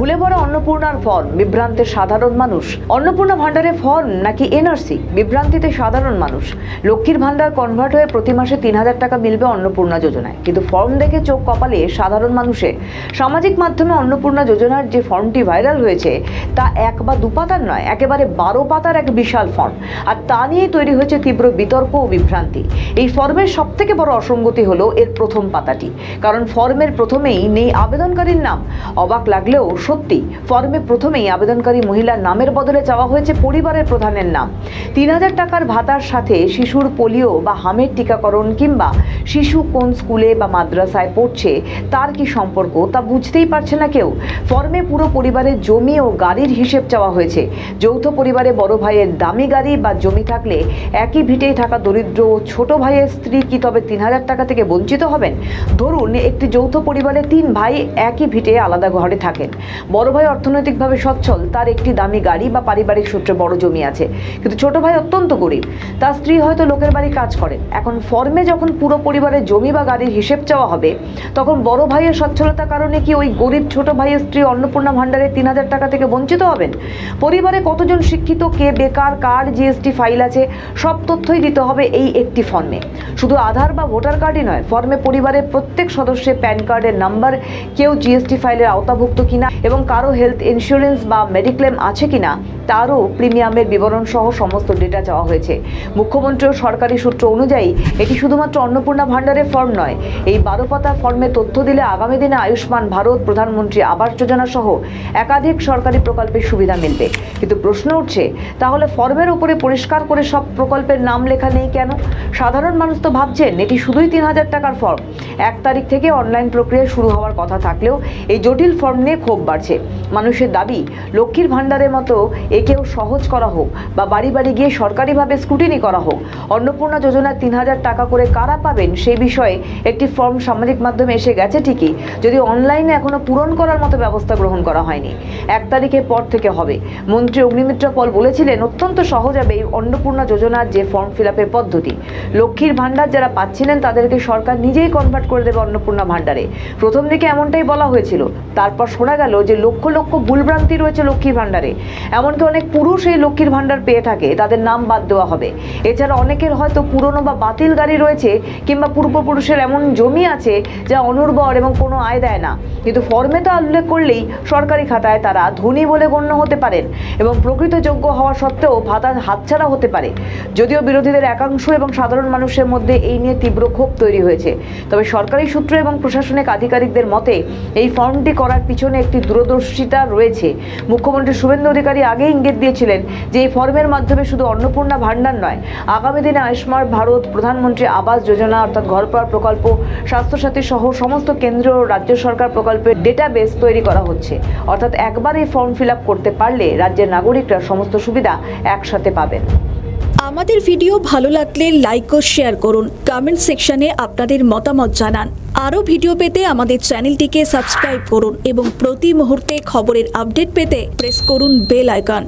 ভুলে পড়া অন্নপূর্ণার ফর্ম, বিভ্রান্তের সাধারণ মানুষ। অন্নপূর্ণা ভান্ডারে ফর্ম নাকি এনআরসি, বিভ্রান্তিতে সাধারণ মানুষ। লক্ষ্মীর ভান্ডার কনভার্ট হয়ে প্রতি মাসে ৩,০০০ টাকা মিলবে অন্নপূর্ণা যোজনায়, কিন্তু ফর্ম দেখে চোখ কপালে সাধারণ মানুষে। সামাজিক মাধ্যমে অন্নপূর্ণা যোজনার যে ফর্মটি ভাইরাল হয়েছে তা ১ বা ২ পাতার নয়, একেবারে ১২ পাতার এক বিশাল ফর্ম। আর তা নিয়েই তৈরি হয়েছে তীব্র বিতর্ক ও বিভ্রান্তি। এই ফর্মের সবথেকে বড় অসঙ্গতি হলো এর প্রথম পাতাটি, কারণ ফর্মের প্রথমেই নেই আবেদনকারীর নাম। অবাক লাগলেও সত্যি, ফর্মে প্রথমেই আবেদনকারী মহিলার নামের বদলে চাওয়া হয়েছে পরিবারের প্রধানের নাম। ৩,০০০ টাকার ভাতার সাথে শিশুর পোলিও বা হামের টিকাকরণ কিংবা শিশু কোন স্কুলে বা মাদ্রাসায় পড়ছে তার কি সম্পর্ক তা বুঝতেই পারছে না কেউ। ফর্মে পুরো পরিবারের জমি ও গাড়ির হিসেব চাওয়া হয়েছে। যৌথ পরিবারে বড় ভাইয়ের দামি গাড়ি বা জমি থাকলে একই ভিটেই থাকা দরিদ্র ও ছোট ভাইয়ের স্ত্রী কি তবে ৩,০০০ টাকা থেকে বঞ্চিত হবেন? ধরুন একটি যৌথ পরিবারে ৩ ভাই একই ভিটে আলাদা ঘরে থাকেন। বড় ভাই অর্থনৈতিকভাবে সচ্ছল, তার একটি দামি গাড়ি বা পারিবারিক সূত্রে বড় জমি আছে, কিন্তু ছোট ভাই অত্যন্ত গরিব, তার স্ত্রী হয়তো লোকের বাড়ি কাজ করেন। এখন ফর্মে যখন পুরো পরিবারের জমি বা গাড়ির হিসেব চাওয়া হবে, তখন বড় ভাইয়ের সচ্ছলতার কারণে কি ওই গরিব ছোট ভাইয়ের স্ত্রী অন্নপূর্ণা ভান্ডারে ৩,০০০ টাকা থেকে বঞ্চিত হবেন? পরিবারে কতজন শিক্ষিত, কে বেকার, কার জিএসটি ফাইল আছে, সব তথ্যই দিতে হবে এই একটি ফর্মে। শুধু আধার বা ভোটার কার্ডই নয়, ফর্মে পরিবারের প্রত্যেক সদস্যের প্যান কার্ডের নাম্বার, কেউ জিএসটি ফাইলের আওতাভুক্ত কিনা এবং কারো হেলথ ইন্স্যুরেন্স বা মেডিক্লেম আছে কিনা তারও প্রিমিয়ামের বিবরণ সহ সমস্ত ডেটা চাওয়া হয়েছে। মুখ্যমন্ত্রী ও সরকারি সূত্র অনুযায়ী এটি শুধুমাত্র অন্নপূর্ণা ভান্ডারের ফর্ম নয়। এই ১২ পাতার ফর্মে তথ্য দিলে আগামী দিনে আয়ুষ্মান ভারত, প্রধানমন্ত্রী আবাস যোজনা সহ একাধিক সরকারি প্রকল্পের সুবিধা মিলবে। কিন্তু প্রশ্ন উঠছে, তাহলে ফর্মের উপরে পরিষ্কার করে সব প্রকল্পের নাম লেখা নেই কেন? সাধারণ মানুষ তো ভাবছেন এটি শুধুই ৩,০০০ টাকার ফর্ম। ১ তারিখ থেকে অনলাইন প্রক্রিয়া শুরু হওয়ার কথা থাকলেও এই জটিল ফর্ম নিয়ে ক্ষোভ বাড়ছে। মানুষের দাবি, লক্ষ্মীর ভান্ডারের মতো একেও সহজ করা হোক বা বাড়ি বাড়ি গিয়ে সরকারিভাবে স্ক্রুটিনি করা হোক। অন্নপূর্ণা যোজনার ৩,০০০ টাকা করে কারা পাবেন সেই বিষয়ে একটি ফর্ম সামাজিক মাধ্যমে এসে গেছে ঠিকই, যদি অনলাইনে এখনো পূরণ করার মতো ব্যবস্থা গ্রহণ করা হয়নি। ১ তারিখের পর থেকে হবে। মন্ত্রী অগ্নিমিত্রা পল বলেছিলেন অত্যন্ত সহজ হবে এই অন্নপূর্ণা যোজনার যে ফর্ম ফিল আপের পদ্ধতি। লক্ষ্মীর ভান্ডার যারা পাচ্ছিলেন তাদেরকে সরকার নিজেই কনভার্ট করে দেবে অন্নপূর্ণা ভান্ডারে। প্রথম দিকে এমনটাই বলা হয়েছিল, তারপর শোনা গেল যে লক্ষ লক্ষ ভুলভ্রান্তি রয়েছে লক্ষ্মীর ভান্ডারে। এমনকি অনেক পুরুষ এই লক্ষ্মীর ভান্ডার পেয়ে থাকে, তাদের নাম বাদ দেওয়া হবে। এছাড়া অনেকের হয়তো পুরনো বা বাতিল গাড়ি রয়েছে কিংবা পূর্বপুরুষের এমন জমি আছে যা অনুর্বর এবং কোনো আয় দেয় না, কিন্তু ফর্মে তা উল্লেখ করলেই সরকারি খাতায় তারা ধনী বলে গণ্য হতে পারেন এবং প্রকৃত যোগ্য হওয়া সত্ত্বেও ভাতা হাতছাড়া হতে পারে। যদিও বিরোধীদের একাংশ এবং সাধারণ মানুষের মধ্যে এই নিয়ে তীব্র ক্ষোভ তৈরি হয়েছে, তবে সরকারি সূত্র এবং প্রশাসনিক আধিকারিকদের মতে এই ফর্মটি করার পিছনে একটি দূরদর্শিতা রয়েছে। মুখ্যমন্ত্রী শুভেন্দু অধিকারী আগেই ইঙ্গিত দিয়েছিলেন যে এই ফর্মের মাধ্যমে শুধু অন্নপূর্ণা ভান্ডার নয়, আগামী দিনে আয়ুষ্মান ভারত, প্রধানমন্ত্রী আবাস যোজনা অর্থাৎ ঘর পাওয়ার প্রকল্প, স্বাস্থ্যসাথী সহ সমস্ত কেন্দ্র ও রাজ্য সরকার প্রকল্পের ডেটাবেস তৈরি করা হচ্ছে। অর্থাৎ একবার এই ফর্ম ফিল আপ করতে পারলে রাজ্যের নাগরিকরা সমস্ত সুবিধা একসাথে পাবেন। আমাদের ভিডিও ভালো লাগলে লাইক ও শেয়ার করুন, কমেন্ট সেকশনে আপনাদের মতামত জানান। আরও ভিডিও পেতে আমাদের চ্যানেলটিকে সাবস্ক্রাইব করুন এবং প্রতি মুহূর্তে খবরের আপডেট পেতে প্রেস করুন বেল আইকন।